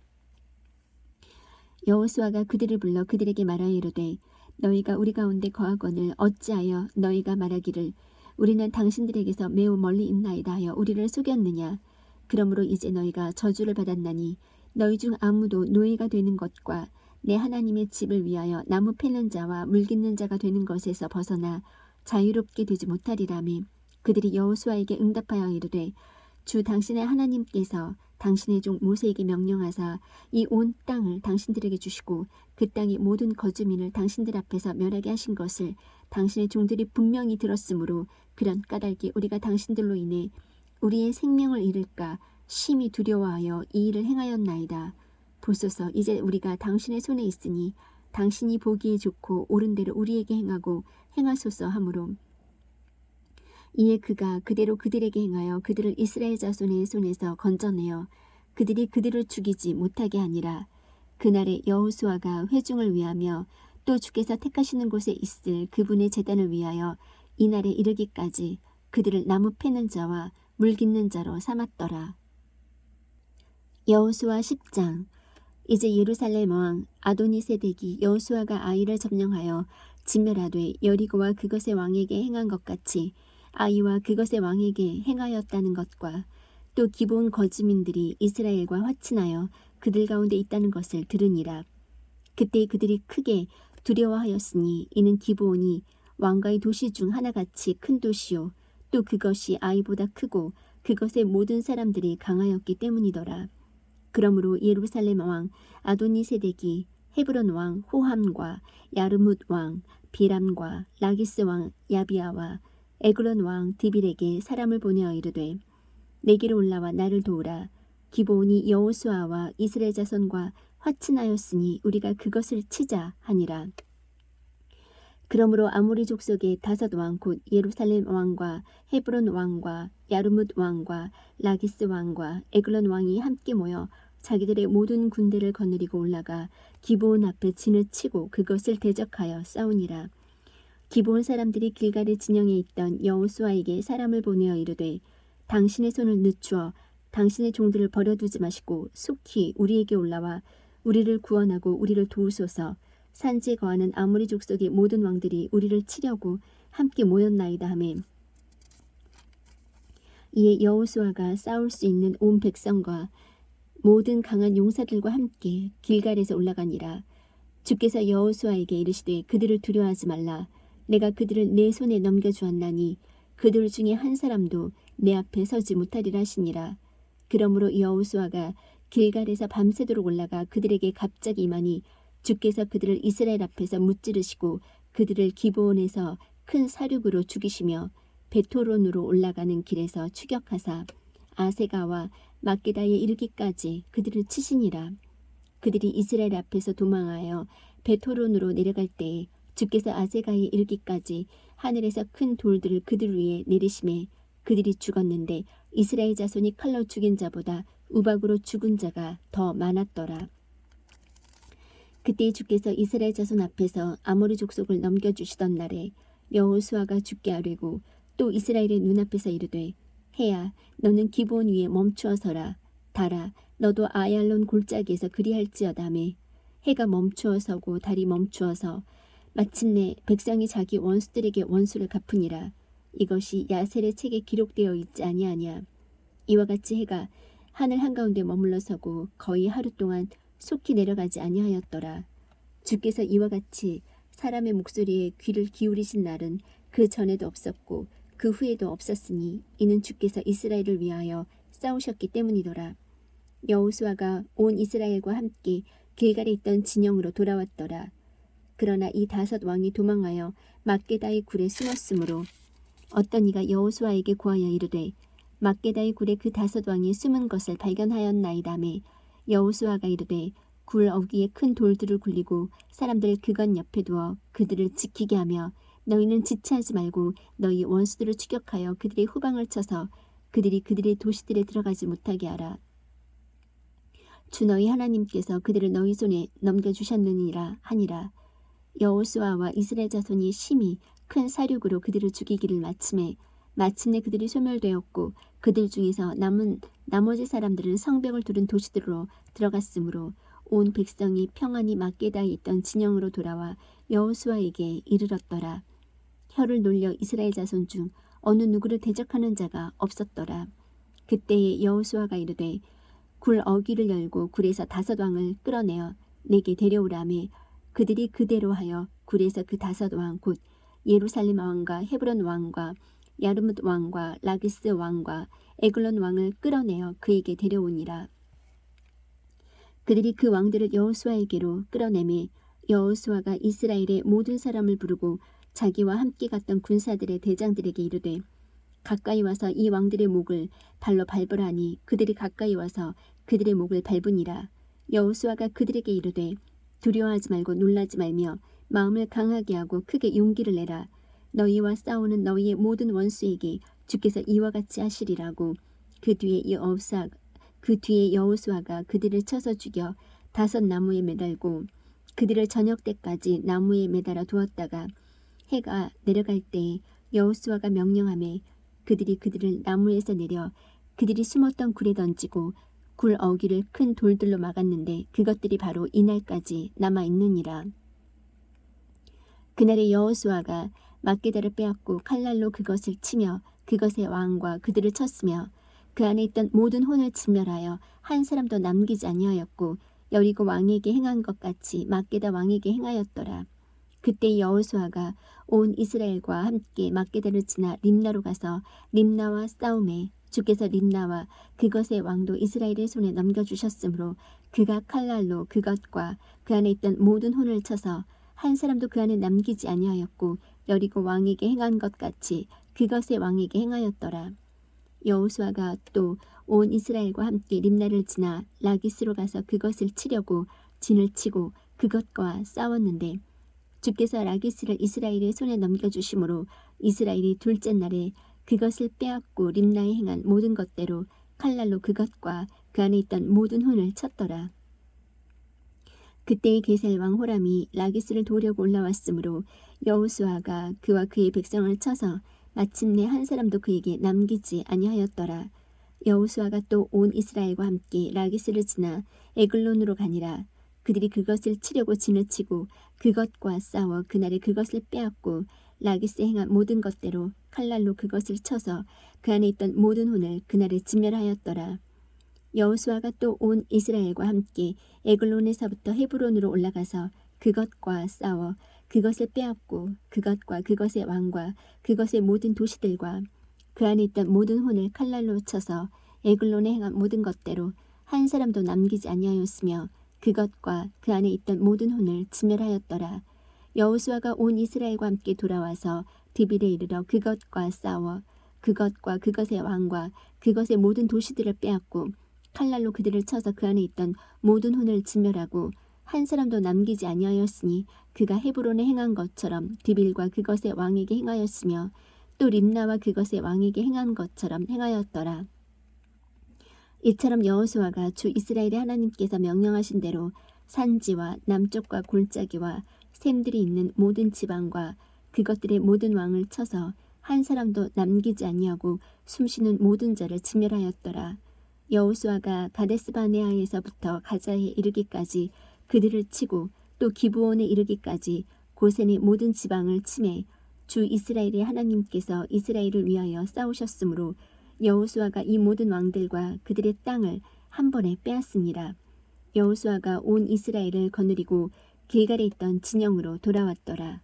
여호수아가 그들을 불러 그들에게 말하여 이르되 너희가 우리 가운데 거하거늘 어찌하여 너희가 말하기를 우리는 당신들에게서 매우 멀리 있나이다 하여 우리를 속였느냐. 그러므로 이제 너희가 저주를 받았나니 너희 중 아무도 노예가 되는 것과 내 하나님의 집을 위하여 나무 패는 자와 물 깃는 자가 되는 것에서 벗어나 자유롭게 되지 못하리라며 그들이 여호수아에게 응답하여 이르되 주 당신의 하나님께서 당신의 종 모세에게 명령하사 이 온 땅을 당신들에게 주시고 그 땅의 모든 거주민을 당신들 앞에서 멸하게 하신 것을 당신의 종들이 분명히 들었으므로 그런 까닭에 우리가 당신들로 인해 우리의 생명을 잃을까 심히 두려워하여 이 일을 행하였나이다. 보소서 이제 우리가 당신의 손에 있으니 당신이 보기에 좋고 옳은 대로 우리에게 행하고 행하소서 하므로 이에 그가 그대로 그들에게 행하여 그들을 이스라엘 자손의 손에서 건져내어 그들이 그들을 죽이지 못하게 하니라. 그날에 여호수아가 회중을 위하며 또 주께서 택하시는 곳에 있을 그분의 제단을 위하여 이날에 이르기까지 그들을 나무 패는 자와 물 깃는 자로 삼았더라. 여호수아 10장. 이제 예루살렘 왕 아도니세덱이 여호수아가 아이를 점령하여 진멸하되 여리고와 그것의 왕에게 행한 것 같이 아이와 그것의 왕에게 행하였다는 것과 또 기브온 거주민들이 이스라엘과 화친하여 그들 가운데 있다는 것을 들으니라. 그때 그들이 크게 두려워하였으니 이는 기브온이 왕가의 도시 중 하나같이 큰 도시요 또 그것이 아이보다 크고 그것의 모든 사람들이 강하였기 때문이더라. 그러므로 예루살렘 왕 아도니세덱이 헤브론 왕 호함과 야르뭇 왕 비람과 라기스 왕 야비아와 에글론 왕 디빌에게 사람을 보내어 이르되 내게로 올라와 나를 도우라. 기브온이 여호수아와 이스라엘 자손과 화친하였으니 우리가 그것을 치자 하니라. 그러므로 아모리 족속의 다섯 왕 곧 예루살렘 왕과 헤브론 왕과 야르뭇 왕과 라기스 왕과 에글론 왕이 함께 모여 자기들의 모든 군대를 거느리고 올라가 기브온 앞에 진을 치고 그것을 대적하여 싸우니라. 기브온 사람들이 길갈의 진영에 있던 여호수아에게 사람을 보내어 이르되 당신의 손을 늦추어 당신의 종들을 버려두지 마시고 속히 우리에게 올라와 우리를 구원하고 우리를 도우소서. 산지에 거하는 아모리 족속의 모든 왕들이 우리를 치려고 함께 모였나이다 하매 이에 여호수아가 싸울 수 있는 온 백성과 모든 강한 용사들과 함께 길갈에서 올라가니라. 주께서 여호수아에게 이르시되 그들을 두려워하지 말라. 내가 그들을 내 손에 넘겨주었나니 그들 중에 한 사람도 내 앞에 서지 못하리라 하시니라. 그러므로 여호수아가 길갈에서 밤새도록 올라가 그들에게 갑자기 임하니 주께서 그들을 이스라엘 앞에서 무찌르시고 그들을 기브온에서 큰 사륙으로 죽이시며 베토론으로 올라가는 길에서 추격하사 아세가와 막게다에 이르기까지 그들을 치시니라. 그들이 이스라엘 앞에서 도망하여 베토론으로 내려갈 때에 주께서 아세가에 이르기까지 하늘에서 큰 돌들을 그들 위에 내리심에 그들이 죽었는데 이스라엘 자손이 칼로 죽인 자보다 우박으로 죽은 자가 더 많았더라. 그때 주께서 이스라엘 자손 앞에서 아모리 족속을 넘겨주시던 날에 여호수아가 죽게 하려고 또 이스라엘의 눈앞에서 이르되 해야 너는 기브온 위에 멈추어 서라. 달아 너도 아얄론 골짜기에서 그리할지어다매 해가 멈추어 서고 달이 멈추어서 마침내 백성이 자기 원수들에게 원수를 갚으니라. 이것이 야셀의 책에 기록되어 있지 아니하냐. 이와 같이 해가 하늘 한가운데 머물러 서고 거의 하루 동안 속히 내려가지 아니하였더라. 주께서 이와 같이 사람의 목소리에 귀를 기울이신 날은 그 전에도 없었고 그 후에도 없었으니 이는 주께서 이스라엘을 위하여 싸우셨기 때문이더라. 여호수아가 온 이스라엘과 함께 길갈에 있던 진영으로 돌아왔더라. 그러나 이 5 왕이 도망하여 막게다의 굴에 숨었으므로 어떤 이가 여호수아에게 고하여 이르되 막게다의 굴에 그 5 왕이 숨은 것을 발견하였나이다매 여호수아가 이르되 굴 어귀에 큰 돌들을 굴리고 사람들을 그것 옆에 두어 그들을 지키게 하며 너희는 지체하지 말고 너희 원수들을 추격하여 그들의 후방을 쳐서 그들이 그들의 도시들에 들어가지 못하게 하라. 주 너희 하나님께서 그들을 너희 손에 넘겨주셨느니라 하니라. 여호수아와 이스라엘 자손이 심히 큰 사륙으로 그들을 죽이기를 마침내 그들이 소멸되었고 그들 중에서 남은 나머지 사람들은 성벽을 두른 도시들로 들어갔으므로 온 백성이 평안히 막게다에 있던 진영으로 돌아와 여호수아에게 이르렀더라. 혀를 놀려 이스라엘 자손 중 어느 누구를 대적하는 자가 없었더라. 그때에 여호수아가 이르되 굴 어귀를 열고 굴에서 5 왕을 끌어내어 내게 데려오라매 그들이 그대로 하여 굴에서 그 5 왕 곧 예루살렘 왕과 헤브론 왕과 야르뭇 왕과 라기스 왕과 에글론 왕을 끌어내어 그에게 데려오니라. 그들이 그 왕들을 여호수아에게로 끌어내매 여호수아가 이스라엘의 모든 사람을 부르고 자기와 함께 갔던 군사들의 대장들에게 이르되 가까이 와서 이 왕들의 목을 발로 밟으라니 그들이 가까이 와서 그들의 목을 밟으니라. 여호수아가 그들에게 이르되 두려워하지 말고 놀라지 말며 마음을 강하게 하고 크게 용기를 내라. 너희와 싸우는 너희의 모든 원수에게 주께서 이와 같이 하시리라고. 그 뒤에 여호수아가 그들을 쳐서 죽여 5 나무에 매달고 그들을 저녁 때까지 나무에 매달아 두었다가 해가 내려갈 때 여호수아가 명령하매 그들이 그들을 나무에서 내려 그들이 숨었던 굴에 던지고 굴 어귀를 큰 돌들로 막았는데 그것들이 바로 이날까지 남아 있느니라. 그날에 여호수아가 막게다를 빼앗고 칼날로 그것을 치며 그것의 왕과 그들을 쳤으며 그 안에 있던 모든 혼을 진멸하여 한 사람도 남기지 아니하였고 여리고 왕에게 행한 것 같이 막게다 왕에게 행하였더라. 그때 여호수아가 온 이스라엘과 함께 막게다를 지나 림나로 가서 림나와 싸움에 주께서 림나와 그것의 왕도 이스라엘의 손에 넘겨주셨으므로 그가 칼날로 그것과 그 안에 있던 모든 혼을 쳐서 한 사람도 그 안에 남기지 아니하였고 여리고 왕에게 행한 것 같이 그것의 왕에게 행하였더라. 여호수아가 또 온 이스라엘과 함께 림나를 지나 라기스로 가서 그것을 치려고 진을 치고 그것과 싸웠는데 주께서 라기스를 이스라엘의 손에 넘겨주심으로 이스라엘이 둘째 날에 그것을 빼앗고 림나에 행한 모든 것대로 칼날로 그것과 그 안에 있던 모든 혼을 쳤더라. 그때의 게살 왕 호람이 라기스를 도우려고 올라왔으므로 여호수아가 그와 그의 백성을 쳐서 마침내 한 사람도 그에게 남기지 아니하였더라. 여호수아가 또 온 이스라엘과 함께 라기스를 지나 에글론으로 가니라. 그들이 그것을 치려고 진을 치고 그것과 싸워 그날에 그것을 빼앗고 라기스에 행한 모든 것대로 칼날로 그것을 쳐서 그 안에 있던 모든 혼을 그날에 진멸하였더라. 여호수아가 또 온 이스라엘과 함께 에글론에서부터 헤브론으로 올라가서 그것과 싸워 그것을 빼앗고 그것과 그것의 왕과 그것의 모든 도시들과 그 안에 있던 모든 혼을 칼날로 쳐서 에글론에 행한 모든 것대로 한 사람도 남기지 아니하였으며 그것과 그 안에 있던 모든 혼을 진멸하였더라. 여호수아가 온 이스라엘과 함께 돌아와서 드빌에 이르러 그것과 싸워 그것과 그것의 왕과 그것의 모든 도시들을 빼앗고 칼날로 그들을 쳐서 그 안에 있던 모든 혼을 진멸하고 한 사람도 남기지 아니하였으니 그가 헤브론에 행한 것처럼 드빌과 그것의 왕에게 행하였으며 또 림나와 그것의 왕에게 행한 것처럼 행하였더라. 이처럼 여호수아가 주 이스라엘의 하나님께서 명령하신 대로 산지와 남쪽과 골짜기와 샘들이 있는 모든 지방과 그것들의 모든 왕을 쳐서 한 사람도 남기지 아니하고 숨쉬는 모든 자를 진멸하였더라. 여호수아가 가데스바네아에서부터 가자에 이르기까지 그들을 치고 또 기브온에 이르기까지 고센의 모든 지방을 치매 주 이스라엘의 하나님께서 이스라엘을 위하여 싸우셨으므로 여호수아가 이 모든 왕들과 그들의 땅을 한 번에 빼앗으니라. 여호수아가 온 이스라엘을 거느리고 길갈에 있던 진영으로 돌아왔더라.